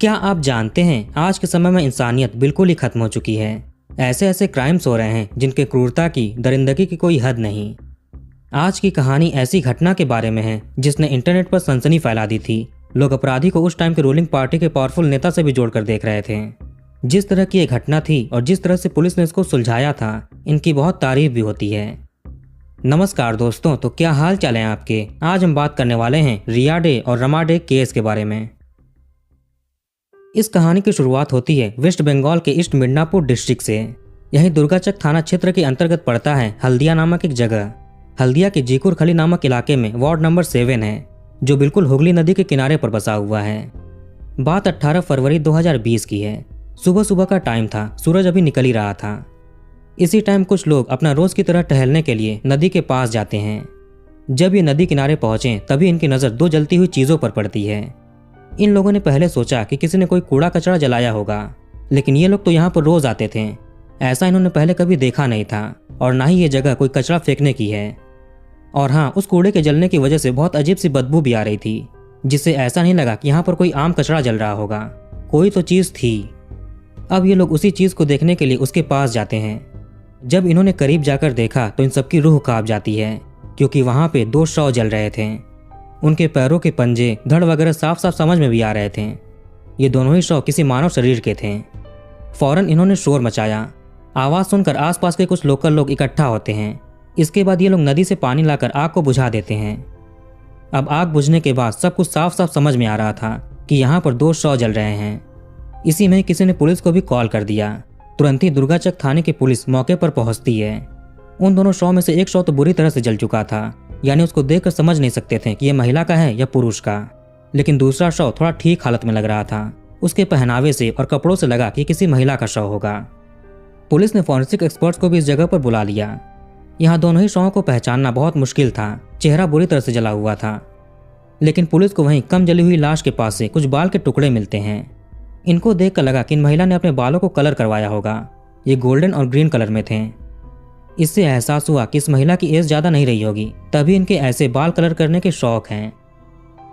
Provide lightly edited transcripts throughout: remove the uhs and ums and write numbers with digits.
क्या आप जानते हैं आज के समय में इंसानियत बिल्कुल ही खत्म हो चुकी है। ऐसे ऐसे क्राइम्स हो रहे हैं जिनके क्रूरता की दरिंदगी की कोई हद नहीं। आज की कहानी ऐसी घटना के बारे में है जिसने इंटरनेट पर सनसनी फैला दी थी। लोग अपराधी को उस टाइम के रूलिंग पार्टी के पावरफुल नेता से भी जोड़कर देख रहे थे। जिस तरह की ये घटना थी और जिस तरह से पुलिस ने इसको सुलझाया था, इनकी बहुत तारीफ भी होती है। नमस्कार दोस्तों, तो क्या हाल चाल है आपके। आज हम बात करने वाले हैं रिया डे और रमा डे केस के बारे में। इस कहानी की शुरुआत होती है वेस्ट बंगाल के ईस्ट मिदनापुर डिस्ट्रिक्ट से। यही दुर्गाचक थाना क्षेत्र के अंतर्गत पड़ता है हल्दिया नामक एक जगह। हल्दिया के जीकुर खली नामक इलाके में वार्ड नंबर 7 है, जो बिल्कुल हुगली नदी के किनारे पर बसा हुआ है। बात 18 फरवरी 2020 की है। सुबह सुबह का टाइम था, सूरज अभी निकल ही रहा था। इसी टाइम कुछ लोग अपना रोज की तरह टहलने के लिए नदी के पास जाते हैं। जब ये नदी किनारे पहुंचे तभी इनकी नज़र दो जलती हुई चीज़ों पर पड़ती है। इन लोगों ने पहले सोचा कि किसी ने कोई कूड़ा कचरा जलाया होगा, लेकिन ये लोग तो यहाँ पर रोज आते थे। ऐसा इन्होंने पहले कभी देखा नहीं था और ना ही ये जगह कोई कचरा फेंकने की है। और हाँ, उस कूड़े के जलने की वजह से बहुत अजीब सी बदबू भी आ रही थी, जिससे ऐसा नहीं लगा कि यहाँ पर कोई आम कचरा जल रहा होगा, कोई तो चीज़ थी। अब ये लोग उसी चीज़ को देखने के लिए उसके पास जाते हैं। जब इन्होंने करीब जाकर देखा तो इन सबकी रूह कांप जाती है, क्योंकि वहाँ पे 2 शव जल रहे थे। उनके पैरों के पंजे, धड़ वगैरह साफ साफ समझ में भी आ रहे थे। ये दोनों ही शव किसी मानव शरीर के थे। फौरन इन्होंने शोर मचाया। आवाज़ सुनकर आसपास के कुछ लोकल लोग इकट्ठा होते हैं। इसके बाद ये लोग नदी से पानी लाकर आग को बुझा देते हैं। अब आग बुझने के बाद सब कुछ साफ साफ समझ में आ रहा था कि यहाँ पर 2 शव जल रहे हैं। इसी में किसी ने पुलिस को भी कॉल कर दिया। तुरंत ही दुर्गाचक थाने की पुलिस मौके पर पहुंचती है। उन दोनों शव में से एक शव तो बुरी तरह से जल चुका था, यानी उसको देखकर समझ नहीं सकते थे कि यह महिला का है या पुरुष का। लेकिन दूसरा शव थोड़ा ठीक हालत में लग रहा था। उसके पहनावे से और कपड़ों से लगा कि किसी महिला का शव होगा। पुलिस ने फॉरेंसिक एक्सपर्ट्स को भी इस जगह पर बुला लिया। यहाँ दोनों ही शवों को पहचानना बहुत मुश्किल था। चेहरा बुरी तरह से जला हुआ था, लेकिन पुलिस को वहीं कम जली हुई लाश के पास से कुछ बाल के टुकड़े मिलते हैं। इनको देखकर लगा कि इन महिला ने अपने बालों को कलर करवाया होगा। ये गोल्डन और ग्रीन कलर में थे। इससे एहसास हुआ कि इस महिला की एज ज़्यादा नहीं रही होगी, तभी इनके ऐसे बाल कलर करने के शौक हैं।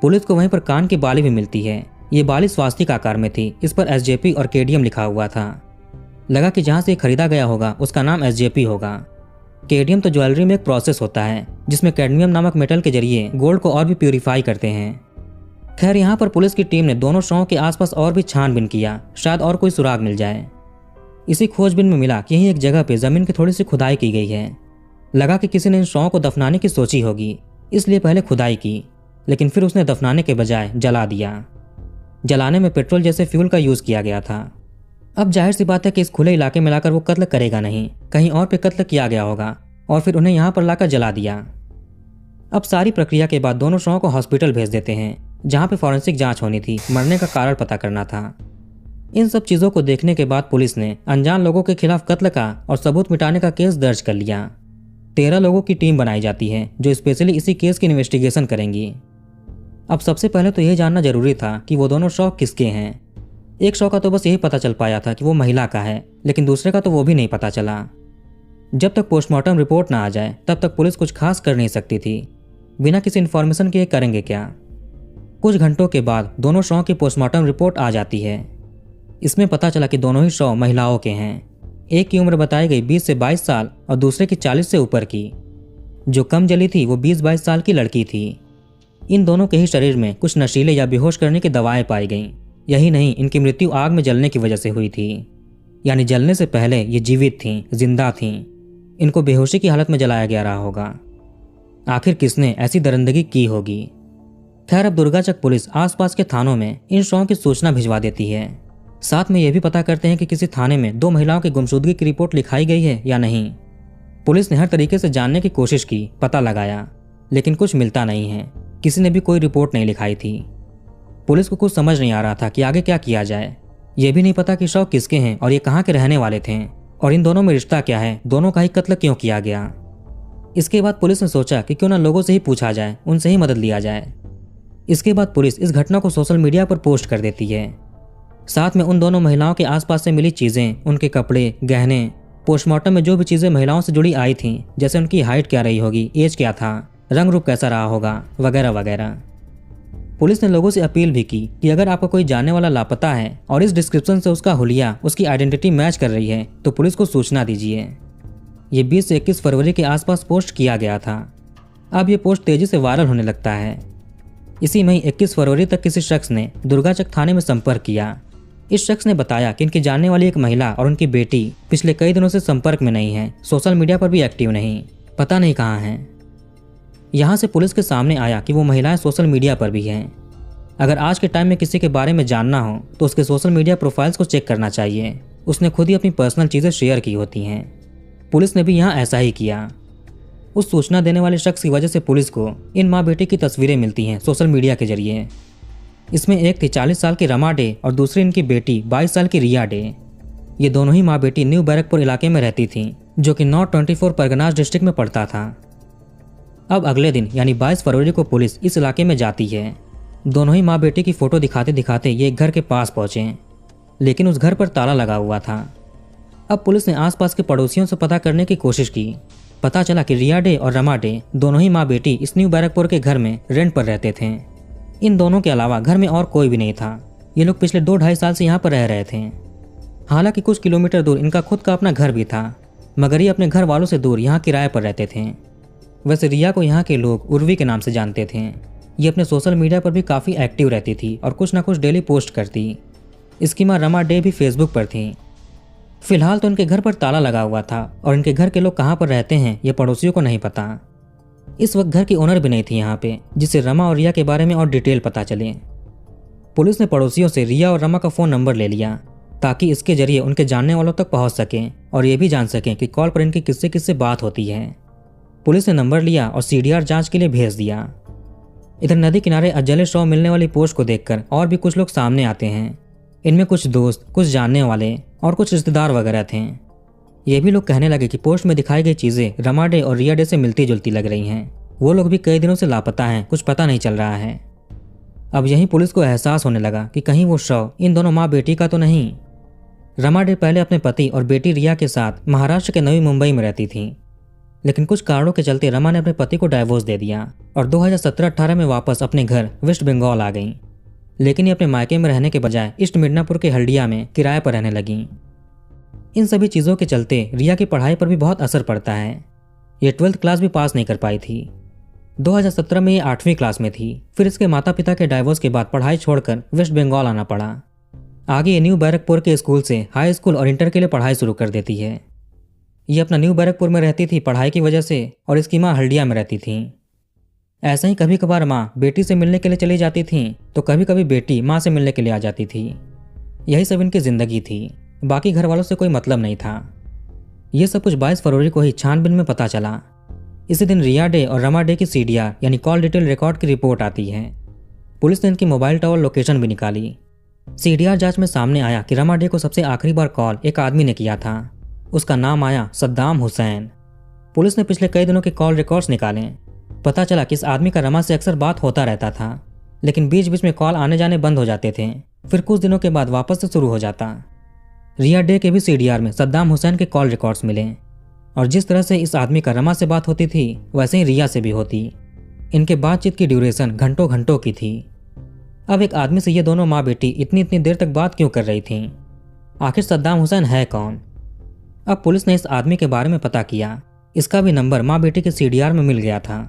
पुलिस को वहीं पर कान की बाली भी मिलती है। ये बाली स्वास्तिक आकार में थी। इस पर SJP और KDM लिखा हुआ था। लगा कि जहाँ से खरीदा गया होगा उसका नाम SJP होगा। KDM तो ज्वेलरी में एक प्रोसेस होता है जिसमें कैडमियम नामक मेटल के जरिए गोल्ड को और भी प्यूरिफाई करते हैं। खैर, यहाँ पर पुलिस की टीम ने दोनों शवों के आसपास और भी छानबीन किया, शायद और कोई सुराग मिल जाए। इसी खोजबीन में मिला कि यहीं एक जगह पे जमीन की थोड़ी सी खुदाई की गई है। लगा कि किसी ने इन शवों को दफनाने की सोची होगी, इसलिए पहले खुदाई की, लेकिन फिर उसने दफनाने के बजाय जला दिया। जलाने में पेट्रोल जैसे फ्यूल का यूज किया गया था। अब जाहिर सी बात है कि इस खुले इलाके में लाकर वो कत्ल करेगा नहीं, कहीं और पे कत्ल किया गया होगा और फिर उन्हें यहाँ पर लाकर जला दिया। अब सारी प्रक्रिया के बाद दोनों शवों को हॉस्पिटल भेज देते हैं, जहाँ पे फॉरेंसिक जांच होनी थी, मरने का कारण पता करना था। इन सब चीज़ों को देखने के बाद पुलिस ने अनजान लोगों के खिलाफ कत्ल का और सबूत मिटाने का केस दर्ज कर लिया। 13 लोगों की टीम बनाई जाती है जो स्पेशली इसी केस की इन्वेस्टिगेशन करेंगी। अब सबसे पहले तो यह जानना जरूरी था कि वो दोनों शव किसके हैं। एक शव का तो बस यही पता चल पाया था कि वो महिला का है, लेकिन दूसरे का तो वो भी नहीं पता चला। जब तक पोस्टमार्टम रिपोर्ट ना आ जाए तब तक पुलिस कुछ खास कर नहीं सकती थी। बिना किसी इन्फॉर्मेशन के करेंगे क्या। कुछ घंटों के बाद दोनों शवों की पोस्टमार्टम रिपोर्ट आ जाती है। इसमें पता चला कि दोनों ही शव महिलाओं के हैं। एक की उम्र बताई गई 20 से 22 साल और दूसरे की 40 से ऊपर की। जो कम जली थी वो 20-22 साल की लड़की थी। इन दोनों के ही शरीर में कुछ नशीले या बेहोश करने की दवाएं पाई गईं। यही नहीं, इनकी मृत्यु आग में जलने की वजह से हुई थी, यानी जलने से पहले ये जीवित थीं, जिंदा थीं। इनको बेहोशी की हालत में जलाया गया रहा होगा। आखिर किसने ऐसी दरिंदगी की होगी। खैर, अब दुर्गाचक पुलिस आसपास के थानों में इन शवों की सूचना भिजवा देती है। साथ में यह भी पता करते हैं कि किसी थाने में 2 महिलाओं की गुमशुदगी की रिपोर्ट लिखाई गई है या नहीं। पुलिस ने हर तरीके से जानने की कोशिश की, पता लगाया, लेकिन कुछ मिलता नहीं है। किसी ने भी कोई रिपोर्ट नहीं लिखाई थी। पुलिस को कुछ समझ नहीं आ रहा था कि आगे क्या किया जाए। यह भी नहीं पता कि शव किसके हैं और ये कहाँ के रहने वाले थे, और इन दोनों में रिश्ता क्या है, दोनों का ही कत्ल क्यों किया गया। इसके बाद पुलिस ने सोचा कि क्यों ना लोगों से ही पूछा जाए, उनसे ही मदद लिया जाए। इसके बाद पुलिस इस घटना को सोशल मीडिया पर पोस्ट कर देती है। साथ में उन दोनों महिलाओं के आसपास से मिली चीज़ें, उनके कपड़े, गहने, पोस्टमार्टम में जो भी चीज़ें महिलाओं से जुड़ी आई थीं, जैसे उनकी हाइट क्या रही होगी, एज क्या था, रंग रूप कैसा रहा होगा, वगैरह वगैरह। पुलिस ने लोगों से अपील भी की कि अगर आपका कोई जानने वाला लापता है और इस डिस्क्रिप्शन से उसका हुलिया उसकी आइडेंटिटी मैच कर रही है तो पुलिस को सूचना दीजिए। ये 20 से 21 फरवरी के आसपास पोस्ट किया गया था। अब ये पोस्ट तेजी से वायरल होने लगता है। इसी मई 21 फरवरी तक किसी शख्स ने दुर्गाचक थाने में संपर्क किया। इस शख्स ने बताया कि इनकी जानने वाली एक महिला और उनकी बेटी पिछले कई दिनों से संपर्क में नहीं है, सोशल मीडिया पर भी एक्टिव नहीं, पता नहीं कहाँ हैं। यहाँ से पुलिस के सामने आया कि वो महिलाएं सोशल मीडिया पर भी हैं। अगर आज के टाइम में किसी के बारे में जानना हो तो उसके सोशल मीडिया प्रोफाइल्स को चेक करना चाहिए। उसने खुद ही अपनी पर्सनल चीज़ें शेयर की होती हैं। पुलिस ने भी यहाँ ऐसा ही किया। उस सूचना देने वाले शख्स की वजह से पुलिस को इन माँ बेटी की तस्वीरें मिलती हैं सोशल मीडिया के जरिए। इसमें एक थी 40 साल की रमा डे और दूसरी इनकी बेटी 22 साल की रिया डे। ये दोनों ही माँ बेटी न्यू बैरकपुर इलाके में रहती थीं, जो कि नॉर्थ 24 परगनास डिस्ट्रिक्ट में पड़ता था। अब अगले दिन यानी 22 फरवरी को पुलिस इस इलाके में जाती है। दोनों ही माँ बेटी की फोटो दिखाते दिखाते ये एक घर के पास पहुंचे, लेकिन उस घर पर ताला लगा हुआ था। अब पुलिस ने आसपास के पड़ोसियों से पता करने की कोशिश की। पता चला कि रिया डे और रमा डे दोनों ही माँ बेटी इस न्यू बैरकपुर के घर में रेंट पर रहते थे। इन दोनों के अलावा घर में और कोई भी नहीं था। ये लोग पिछले 2-2.5 साल से यहाँ पर रह रहे थे। हालांकि कुछ किलोमीटर दूर इनका खुद का अपना घर भी था, मगर ये अपने घर वालों से दूर यहाँ किराए पर रहते थे। वैसे रिया को यहाँ के लोग उर्वी के नाम से जानते थे। ये अपने सोशल मीडिया पर भी काफ़ी एक्टिव रहती थी और कुछ ना कुछ डेली पोस्ट करती। इसकी माँ रमा डे भी फेसबुक पर थी। फिलहाल तो इनके घर पर ताला लगा हुआ था और इनके घर के लोग कहाँ पर रहते हैं ये पड़ोसियों को नहीं पता। इस वक्त घर की ओनर भी नहीं थी यहाँ पे, जिससे रमा और रिया के बारे में और डिटेल पता चले। पुलिस ने पड़ोसियों से रिया और रमा का फ़ोन नंबर ले लिया ताकि इसके जरिए उनके जानने वालों तक पहुँच सकें और ये भी जान सकें कि कॉल पर इनकी किससे किससे बात होती है। पुलिस ने नंबर लिया और CDR जांच के लिए भेज दिया। इधर नदी किनारे अजले शव मिलने वाली पोस्ट को देखकर और भी कुछ लोग सामने आते हैं। इनमें कुछ दोस्त, कुछ जानने वाले और कुछ रिश्तेदार वगैरह थे। ये भी लोग कहने लगे कि पोस्ट में दिखाई गई चीज़ें रमा डे और रिया डे से मिलती जुलती लग रही हैं। वो लोग भी कई दिनों से लापता हैं, कुछ पता नहीं चल रहा है। अब यहीं पुलिस को एहसास होने लगा कि कहीं वो शव इन दोनों माँ बेटी का तो नहीं। रमा डे पहले अपने पति और बेटी रिया के साथ महाराष्ट्र के नवी मुंबई में रहती थी, लेकिन कुछ कारणों के चलते रमा ने अपने पति को डाइवोर्स दे दिया और 2017-18 में वापस अपने घर वेस्ट बंगाल आ गई। लेकिन ये अपने मायके में रहने के बजाय ईस्ट मिदनापुर के हल्दिया में किराए पर रहने लगी। इन सभी चीज़ों के चलते रिया की पढ़ाई पर भी बहुत असर पड़ता है। ये 12th क्लास भी पास नहीं कर पाई थी। 2017 में ये 8वीं क्लास में थी। फिर इसके माता पिता के डाइवोर्स के बाद पढ़ाई छोड़कर वेस्ट बंगाल आना पड़ा। आगे ये न्यू बैरकपुर के स्कूल से हाई स्कूल और इंटर के लिए पढ़ाई शुरू कर देती है। ये अपना न्यू बैरकपुर में रहती थी पढ़ाई की वजह से और इसकी माँ हल्दिया में रहती थी। ऐसा ही कभी कभार माँ बेटी से मिलने के लिए चली जाती थी तो कभी कभी बेटी माँ से मिलने के लिए आ जाती थी। यही सब इनकी ज़िंदगी थी, बाकी घर वालों से कोई मतलब नहीं था। ये सब कुछ 22 फरवरी को ही छानबीन में पता चला। इसी दिन रिया डे और रमा डे की CDR यानी कॉल डिटेल रिकॉर्ड की रिपोर्ट आती है। पुलिस ने इनकी मोबाइल टावर लोकेशन भी निकाली। CDR जांच में सामने आया कि रमा डे को सबसे आखिरी बार कॉल एक आदमी ने किया था। उसका नाम आया सद्दाम हुसैन। पुलिस ने पिछले कई दिनों के कॉल रिकॉर्ड्स निकाले। पता चला कि इस आदमी का रमा से अक्सर बात होता रहता था, लेकिन बीच बीच में कॉल आने जाने बंद हो जाते थे, फिर कुछ दिनों के बाद वापस से शुरू हो जाता। रिया डे के भी CDR में सद्दाम हुसैन के कॉल रिकॉर्ड्स मिले और जिस तरह से इस आदमी का रमा से बात होती थी वैसे ही रिया से भी होती। इनके बातचीत की ड्यूरेशन घंटों घंटों की थी। अब एक आदमी से ये दोनों माँ बेटी इतनी इतनी देर तक बात क्यों कर रही थीं? आखिर सद्दाम हुसैन है कौन? अब पुलिस ने इस आदमी के बारे में पता किया। इसका भी नंबर माँ बेटी के CDR में मिल गया था।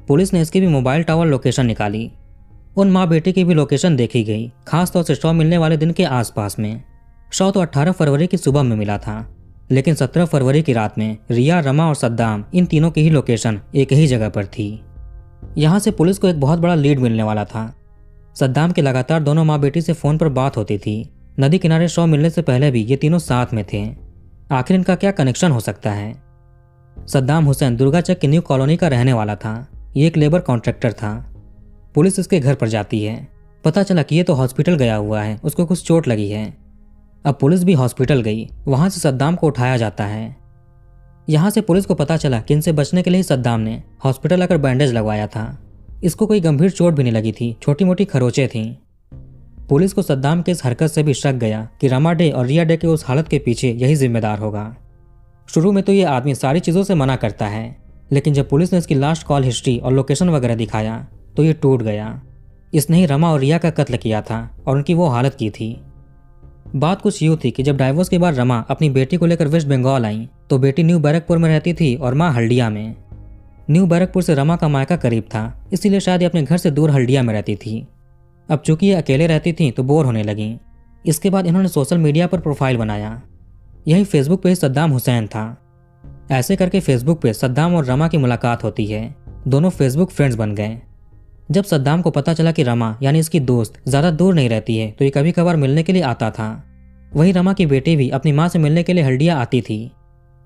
पुलिस ने इसकी भी मोबाइल टावर लोकेशन निकाली। उन माँ बेटी की भी लोकेशन देखी गई, खासतौर से शव मिलने वाले दिन के आसपास में। शव तो 18 फरवरी की सुबह में मिला था, लेकिन 17 फरवरी की रात में रिया, रमा और सद्दाम इन तीनों की ही लोकेशन एक ही जगह पर थी। यहाँ से पुलिस को एक बहुत बड़ा लीड मिलने वाला था। सद्दाम के लगातार दोनों माँ बेटी से फ़ोन पर बात होती थी। नदी किनारे शव मिलने से पहले भी ये तीनों साथ में थे। आखिर इनका क्या कनेक्शन हो सकता है? सद्दाम हुसैन दुर्गाचक की न्यू कॉलोनी का रहने वाला था। ये एक लेबर कॉन्ट्रैक्टर था। पुलिस इसके घर पर जाती है। पता चला कि ये तो हॉस्पिटल गया हुआ है, उसको कुछ चोट लगी है। अब पुलिस भी हॉस्पिटल गई। वहां से सद्दाम को उठाया जाता है। यहाँ से पुलिस को पता चला कि इनसे बचने के लिए ही सद्दाम ने हॉस्पिटल आकर बैंडेज लगवाया था। इसको कोई गंभीर चोट भी नहीं लगी थी, छोटी मोटी खरोचें थीं। पुलिस को सद्दाम के इस हरकत से भी शक गया कि रमा डे और रिया डे के उस हालत के पीछे यही जिम्मेदार होगा। शुरू में तो ये आदमी सारी चीज़ों से मना करता है, लेकिन जब पुलिस ने इसकी लास्ट कॉल हिस्ट्री और लोकेशन वगैरह दिखाया तो ये टूट गया। इसने ही रमा और रिया का कत्ल किया था और उनकी वो हालत की थी। बात कुछ यूँ थी कि जब डाइवोर्स के बाद रमा अपनी बेटी को लेकर वेस्ट बंगाल आई तो बेटी न्यू बैरकपुर में रहती थी और माँ हल्दिया में। न्यू बैरकपुर से रमा का मायका करीब था, इसीलिए शायद ये अपने घर से दूर हल्दिया में रहती थी। अब चूंकि ये अकेले रहती थी तो बोर होने लगी। इसके बाद इन्होंने सोशल मीडिया पर प्रोफाइल बनाया। यही फेसबुक पे सद्दाम हुसैन था। ऐसे करके फेसबुक पे सद्दाम और रमा की मुलाकात होती है। दोनों फेसबुक फ्रेंड्स बन गए। जब सद्दाम को पता चला कि रमा यानी इसकी दोस्त ज़्यादा दूर नहीं रहती है तो ये कभी कभार मिलने के लिए आता था। वही रमा की बेटी भी अपनी माँ से मिलने के लिए हल्दिया आती थी।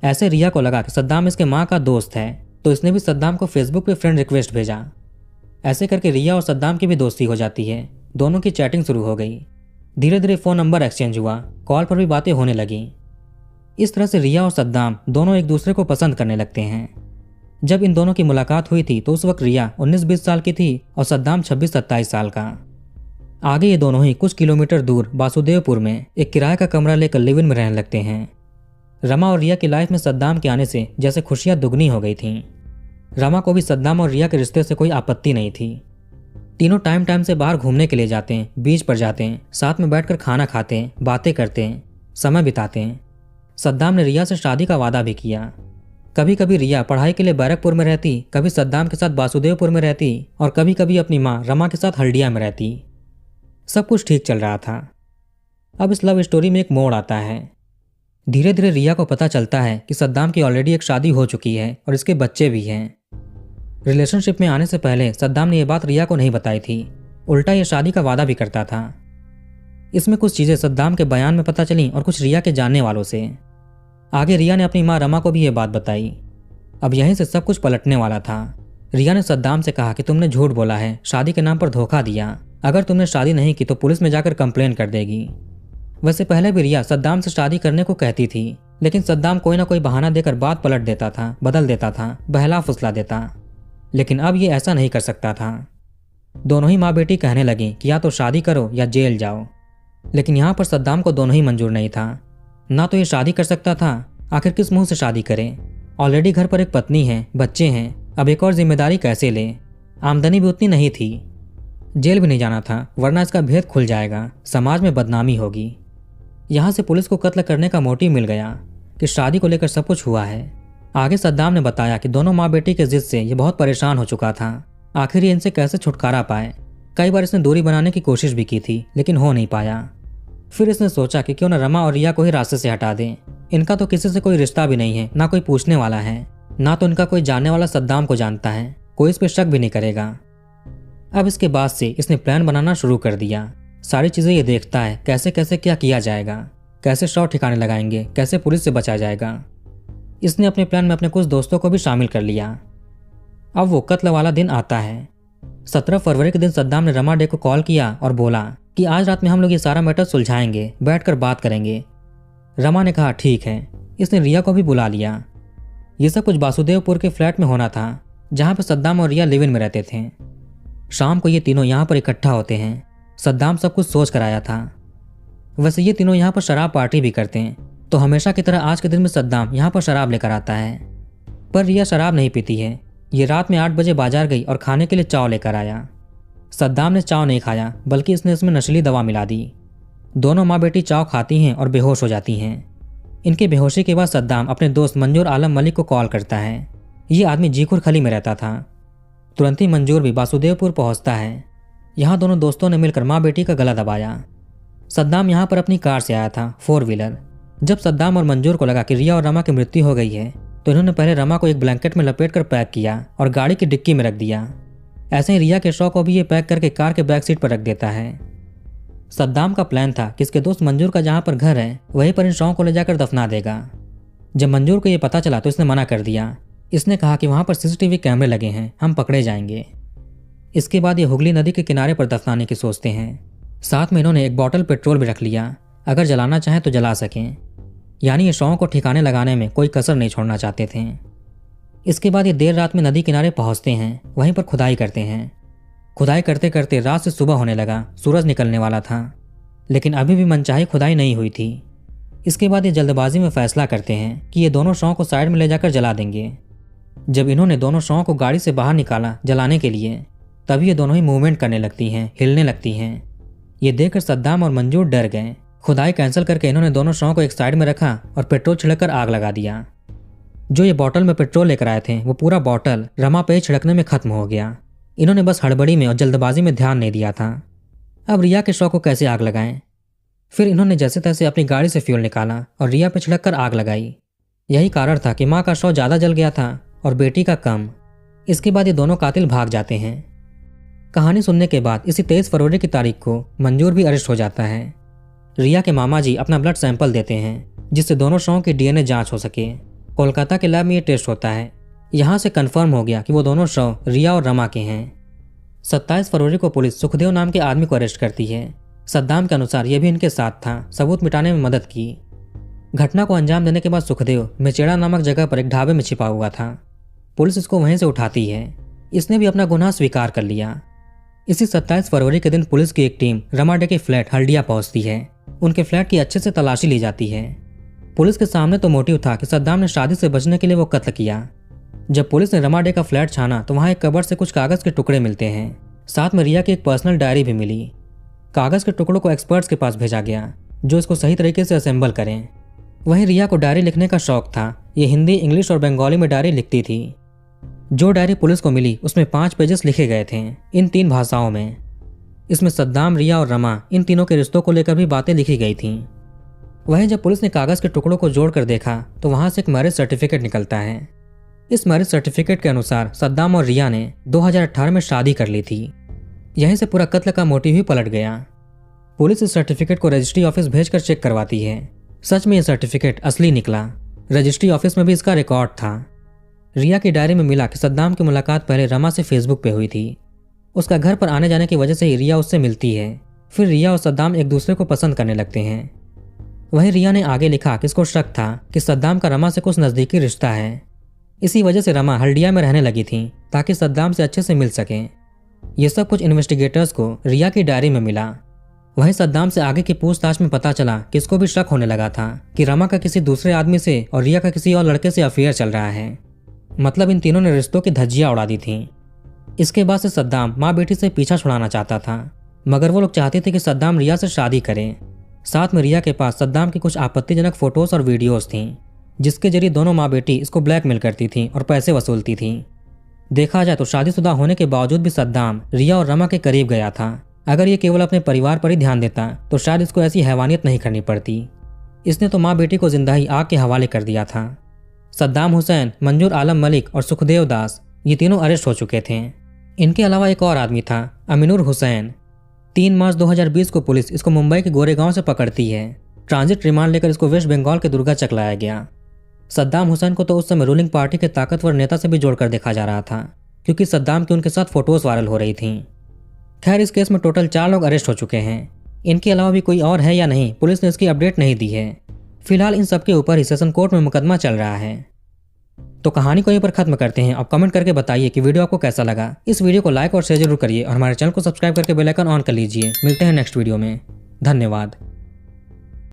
ऐसे रिया को लगा कि सद्दाम इसके माँ का दोस्त है तो इसने भी सद्दाम को फेसबुक पे फ्रेंड रिक्वेस्ट भेजा। ऐसे करके रिया और सद्दाम की भी दोस्ती हो जाती है। दोनों की चैटिंग शुरू हो गई। धीरे धीरे फ़ोन नंबर एक्सचेंज हुआ, कॉल पर भी बातें होने लगी। इस तरह से रिया और सद्दाम दोनों एक दूसरे को पसंद करने लगते हैं। जब इन दोनों की मुलाकात हुई थी तो उस वक्त रिया 19-20 साल की थी और सद्दाम 26-27 साल का। आगे ये दोनों ही कुछ किलोमीटर दूर वासुदेवपुर में एक किराए का कमरा लेकर लिव इन में रहने लगते हैं। रमा और रिया की लाइफ में सद्दाम के आने से जैसे खुशियां दुगनी हो गई थीं। रमा को भी सद्दाम और रिया के रिश्ते से कोई आपत्ति नहीं थी। तीनों टाइम टाइम से बाहर घूमने के लिए जाते हैं, बीच पर जाते हैं, साथ में बैठकर खाना खाते हैं, बातें करते हैं, समय बिताते हैं। सद्दाम ने रिया से शादी का वादा भी किया। कभी कभी रिया पढ़ाई के लिए बैरकपुर में रहती, कभी सद्दाम के साथ वासुदेवपुर में रहती और कभी कभी अपनी माँ रमा के साथ हल्दिया में रहती। सब कुछ ठीक चल रहा था। अब इस लव स्टोरी में एक मोड़ आता है। धीरे धीरे रिया को पता चलता है कि सद्दाम की ऑलरेडी एक शादी हो चुकी है और इसके बच्चे भी हैं। रिलेशनशिप में आने से पहले सद्दाम ने यह बात रिया को नहीं बताई थी, उल्टा ये शादी का वादा भी करता था। इसमें कुछ चीज़ें सद्दाम के बयान में पता चली और कुछ रिया के जानने वालों से। आगे रिया ने अपनी माँ रमा को भी ये बात बताई। अब यहीं से सब कुछ पलटने वाला था। रिया ने सद्दाम से कहा कि तुमने झूठ बोला है, शादी के नाम पर धोखा दिया। अगर तुमने शादी नहीं की तो पुलिस में जाकर कंप्लेन कर देगी। वैसे पहले भी रिया सद्दाम से शादी करने को कहती थी, लेकिन सद्दाम कोई ना कोई बहाना देकर बात पलट देता था, बदल देता था, बहला फुसला देता। लेकिन अब ये ऐसा नहीं कर सकता था। दोनों ही माँ बेटी कहने लगी कि या तो शादी करो या जेल जाओ। लेकिन यहाँ पर सद्दाम को दोनों ही मंजूर नहीं था। ना तो ये शादी कर सकता था, आखिर किस मुंह से शादी करे। ऑलरेडी घर पर एक पत्नी है, बच्चे हैं, अब एक और जिम्मेदारी कैसे ले। आमदनी भी उतनी नहीं थी। जेल भी नहीं जाना था वरना इसका भेद खुल जाएगा, समाज में बदनामी होगी। यहाँ से पुलिस को कत्ल करने का मोटिव मिल गया कि शादी को लेकर सब कुछ हुआ है। आगे सद्दाम ने बताया कि दोनों माँ बेटी के जिद से ये बहुत परेशान हो चुका था। आखिर ये इनसे कैसे छुटकारा पाए। कई बार इसने दूरी बनाने की कोशिश भी की थी लेकिन हो नहीं पाया। फिर इसने सोचा कि क्यों न रमा और रिया को ही रास्ते से हटा दें। इनका तो किसी से कोई रिश्ता भी नहीं है, ना कोई पूछने वाला है, ना तो इनका कोई जानने वाला सद्दाम को जानता है। कोई इस पर शक भी नहीं करेगा। अब इसके बाद से इसने प्लान बनाना शुरू कर दिया। सारी चीज़ें ये देखता है कैसे कैसे क्या किया जाएगा, कैसे शव ठिकाने लगाएंगे, कैसे पुलिस से बचा जाएगा। इसने अपने प्लान में अपने कुछ दोस्तों को भी शामिल कर लिया। अब वो कत्ल वाला दिन आता है। 17 फरवरी के दिन सद्दाम ने रमा डे को कॉल किया और बोला कि आज रात में हम लोग ये सारा मैटर सुलझाएंगे, बैठकर बात करेंगे। रमा ने कहा ठीक है। इसने रिया को भी बुला लिया। ये सब कुछ वासुदेवपुर के फ्लैट में होना था जहाँ पर सद्दाम और रिया लिव इन में रहते थे। शाम को ये तीनों यहाँ पर इकट्ठा होते हैं। सद्दाम सब कुछ सोच कर आया था। वैसे ये तीनों यहाँ पर शराब पार्टी भी करते हैं, तो हमेशा की तरह आज के दिन में सद्दाम यहाँ पर शराब लेकर आता है। पर रिया शराब नहीं पीती है। ये रात में 8 बजे बाजार गई और खाने के लिए चाव लेकर आया। सद्दाम ने चाव नहीं खाया बल्कि इसने इसमें नशीली दवा मिला दी। दोनों माँ बेटी चाव खाती हैं और बेहोश हो जाती हैं। इनकी बेहोशी के बाद सद्दाम अपने दोस्त मंजूर आलम मलिक को कॉल करता है। ये आदमी जीकुर खली में रहता था। तुरंत ही मंजूर भी वासुदेवपुर पहुंचता है। यहाँ दोनों दोस्तों ने मिलकर माँ बेटी का गला दबाया। सद्दाम यहाँ पर अपनी कार से आया था, 4 व्हीलर। जब सद्दाम और मंजूर को लगा कि रिया और रमा की मृत्यु हो गई है तो इन्होंने पहले रमा को एक ब्लैंकेट में लपेटकर पैक किया और गाड़ी की डिक्की में रख दिया। ऐसे ही रिया के शव को भी ये पैक करके कार के बैक सीट पर रख देता है। सद्दाम का प्लान था कि इसके दोस्त मंजूर का जहाँ पर घर है वहीं पर इन शवों को ले जाकर दफना देगा। जब मंजूर को ये पता चला तो इसने मना कर दिया। इसने कहा कि वहाँ पर CCTV कैमरे लगे हैं, हम पकड़े जाएंगे। इसके बाद ये हुगली नदी के किनारे पर दफनाने की सोचते हैं। साथ में इन्होंने एक बॉटल पेट्रोल भी रख लिया, अगर जलाना चाहें तो जला सकें। यानी ये शवों को ठिकाने लगाने में कोई कसर नहीं छोड़ना चाहते थे। इसके बाद ये देर रात में नदी किनारे पहुंचते हैं, वहीं पर खुदाई करते हैं। खुदाई करते करते रात से सुबह होने लगा, सूरज निकलने वाला था, लेकिन अभी भी मनचाही खुदाई नहीं हुई थी। इसके बाद ये जल्दबाजी में फैसला करते हैं कि ये दोनों शवों को साइड में ले जाकर जला देंगे। जब इन्होंने दोनों शवों को गाड़ी से बाहर निकाला जलाने के लिए तभी ये दोनों ही मूवमेंट करने लगती हैं, हिलने लगती हैं। ये देखकर सद्दाम और मंजूर डर गए। खुदाई कैंसिल करके इन्होंने दोनों शवों को एक साइड में रखा और पेट्रोल छिड़ककर आग लगा दिया। जो ये बॉटल में पेट्रोल लेकर आए थे वो पूरा बॉटल रमा पे ही छिड़कने में खत्म हो गया। इन्होंने बस हड़बड़ी में और जल्दबाजी में ध्यान नहीं दिया था। अब रिया के शव को कैसे आग लगाएं? फिर इन्होंने जैसे तैसे अपनी गाड़ी से फ्यूल निकाला और रिया पे छिड़क कर आग लगाई। यही कारण था कि माँ का शव ज़्यादा जल गया था और बेटी का कम। इसके बाद ये दोनों कातिल भाग जाते हैं। कहानी सुनने के बाद इसी 23 फरवरी की तारीख को मंजूर भी अरेस्ट हो जाता है। रिया के मामा जी अपना ब्लड सैंपल देते हैं जिससे दोनों शवों की DNA जांच हो सके। कोलकाता के लैब में ये टेस्ट होता है। यहाँ से कंफर्म हो गया कि वो दोनों शव रिया और रमा के हैं। 27 फरवरी को पुलिस सुखदेव नाम के आदमी को अरेस्ट करती है। सद्दाम के अनुसार यह भी इनके साथ था, सबूत मिटाने में मदद की। घटना को अंजाम देने के बाद सुखदेव मेचेड़ा नामक जगह पर एक ढाबे में छिपा हुआ था। पुलिस इसको वहीं से उठाती है। इसने भी अपना गुनाह स्वीकार कर लिया। इसी 27 फरवरी के दिन पुलिस की एक टीम रमा डे के फ्लैट हल्दिया पहुंचती है। उनके फ्लैट की अच्छे से तलाशी ली जाती है। पुलिस के सामने तो मोटिव था कि सद्दाम ने शादी से बचने के लिए वो कत्ल किया। जब पुलिस ने रमा डे का फ्लैट छाना तो वहां एक कबर्ड से कुछ कागज के टुकड़े मिलते हैं। साथ में रिया की एक पर्सनल डायरी भी मिली। कागज के टुकड़ों को एक्सपर्ट्स के पास भेजा गया जो इसको सही तरीके से असेंबल करें। वहीं रिया को डायरी लिखने का शौक था। ये हिंदी, इंग्लिश और बंगाली में डायरी लिखती थी। जो डायरी पुलिस को मिली उसमें 5 पेजेस लिखे गए थे इन 3 भाषाओं में। इसमें सद्दाम, रिया और रमा इन तीनों के रिश्तों को लेकर भी बातें लिखी गई थीं। वहीं जब पुलिस ने कागज के टुकड़ों को जोड़कर देखा तो वहां से एक मैरिज सर्टिफिकेट निकलता है। इस मैरिज सर्टिफिकेट के अनुसार सद्दाम और रिया ने 2018 में शादी कर ली थी। यहीं से पूरा कत्ल का मोटिव ही पलट गया। पुलिस इस सर्टिफिकेट को रजिस्ट्री ऑफिस भेजकर चेक करवाती है। सच में यह सर्टिफिकेट असली निकला। रजिस्ट्री ऑफिस में भी इसका रिकॉर्ड था। रिया की डायरी में मिला कि सद्दाम की मुलाकात पहले रमा से फेसबुक पे हुई थी। उसका घर पर आने जाने की वजह से ही रिया उससे मिलती है। फिर रिया और सद्दाम एक दूसरे को पसंद करने लगते हैं। वहीं रिया ने आगे लिखा कि इसको शक था कि सद्दाम का रमा से कुछ नज़दीकी रिश्ता है। इसी वजह से रमा हल्दिया में रहने लगी थी ताकि सद्दाम से अच्छे से मिल सकें। ये सब कुछ इन्वेस्टिगेटर्स को रिया की डायरी में मिला। वहीं सद्दाम से आगे की पूछताछ में पता चला कि इसको भी शक होने लगा था कि रमा का किसी दूसरे आदमी से और रिया का किसी और लड़के से अफेयर चल रहा है। मतलब इन तीनों ने रिश्तों की धज्जियां उड़ा दी थीं। इसके बाद से सद्दाम माँ बेटी से पीछा छुड़ाना चाहता था, मगर वो लोग चाहते थे कि सद्दाम रिया से शादी करें। साथ में रिया के पास सद्दाम की कुछ आपत्तिजनक फोटोज और वीडियोस थीं, जिसके जरिए दोनों माँ बेटी इसको ब्लैकमेल करती थीं और पैसे वसूलती थीं। देखा जाए तो शादीशुदा होने के बावजूद भी सद्दाम रिया और रमा के करीब गया था। अगर ये केवल अपने परिवार पर ही ध्यान देता तो शायद इसको ऐसी हैवानियत नहीं करनी पड़ती। इसने तो माँ बेटी को जिंदा ही आग के हवाले कर दिया था। सद्दाम हुसैन, मंजूर आलम मलिक और सुखदेव दास ये तीनों अरेस्ट हो चुके थे। इनके अलावा एक और आदमी था, अमीनुर हुसैन। 3 मार्च 2020 को पुलिस इसको मुंबई के गोरेगांव से पकड़ती है। ट्रांजिट रिमांड लेकर इसको वेस्ट बंगाल के दुर्गाचक लाया गया। सद्दाम हुसैन को तो उस समय रूलिंग पार्टी के ताकतवर नेता से भी जोड़कर देखा जा रहा था, क्योंकि सद्दाम की उनके साथ फोटोज वायरल हो रही थीं। खैर, इस केस में टोटल 4 लोग अरेस्ट हो चुके हैं। इनके अलावा भी कोई और है या नहीं, पुलिस ने इसकी अपडेट नहीं दी है। फिलहाल इन सबके ऊपर ही सेशन कोर्ट में मुकदमा चल रहा है। तो कहानी को यहीं पर खत्म करते हैं। अब कमेंट करके बताइए कि वीडियो आपको कैसा लगा। इस वीडियो को लाइक और शेयर जरूर करिए और हमारे चैनल को सब्सक्राइब करके बेल आइकन ऑन कर लीजिए। मिलते हैं नेक्स्ट वीडियो में। धन्यवाद।